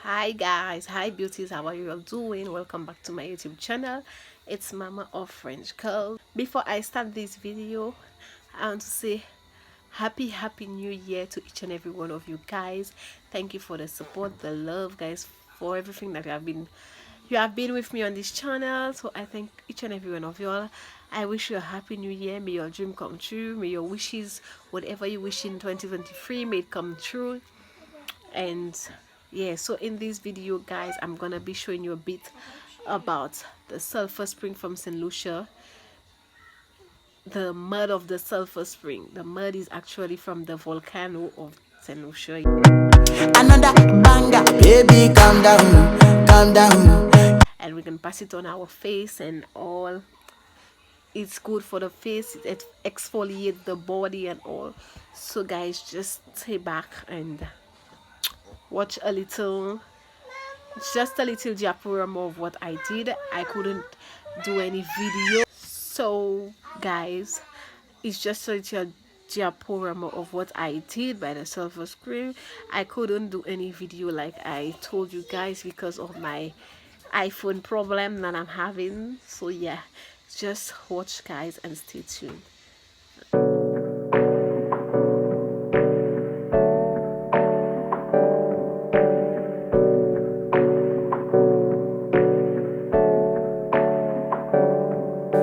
Hi guys, hi beauties, how are you all doing? Welcome back to my YouTube channel. It's Mama of French Curl. Before I start this video, I want to say happy new year to each and every one of you guys. Thank you for the support, the love, guys, for everything that you have been with me on this channel. So I thank each and every one of y'all. I wish you a happy new year. May your dream come true. May your wishes, whatever you wish in 2023, may it come true. And yeah, so in this video guys, I'm gonna be showing you a bit about the sulfur spring from St. Lucia. The mud of the sulfur spring, the mud is actually from the volcano of St. Lucia. Another banger, baby, calm down, calm down. And we can pass it on our face and all. It's good for the face, it exfoliates the body and all. So guys, just stay back and watch a little, just a little diaporama of what I did. I couldn't do any video, so guys, it's just a little diaporama of what I did by the sulfur spring. I couldn't do any video like I told you guys because of my iPhone problem that I'm having. So yeah, just watch guys and stay tuned.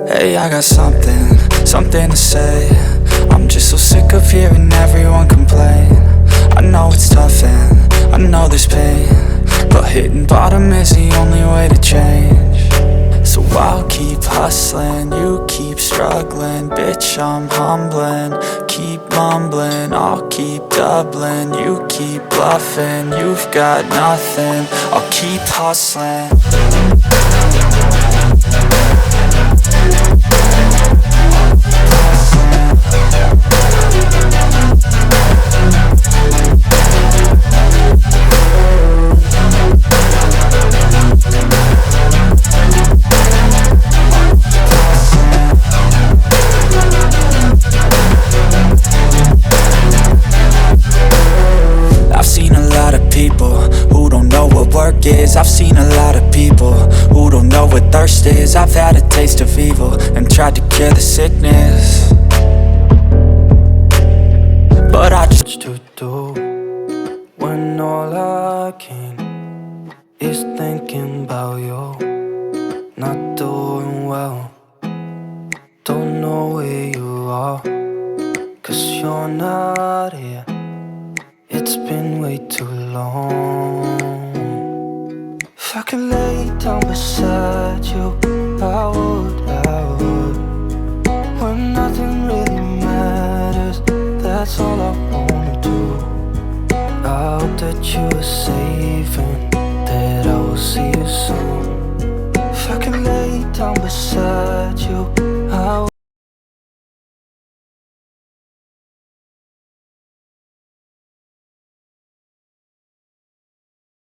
Hey, I got something to say. I'm just so sick of hearing everyone complain. I know it's tough and I know there's pain, but hitting bottom is the only way to change. So I'll keep hustling, you keep struggling. Bitch, I'm humbling, keep mumbling. I'll keep doubling, you keep bluffing. You've got nothing, I'll keep hustling. I've seen a lot of people who don't know what thirst is. I've had a taste of evil and tried to cure the sickness, but I just to do when all I can is thinking about you. Not doing well, don't know where you are, 'cause you're not here. It's been way too long. If I could lay down beside you, I would. When nothing really matters, that's all I wanna do. I hope that you are safe and that I will see you soon. If I could lay down beside you,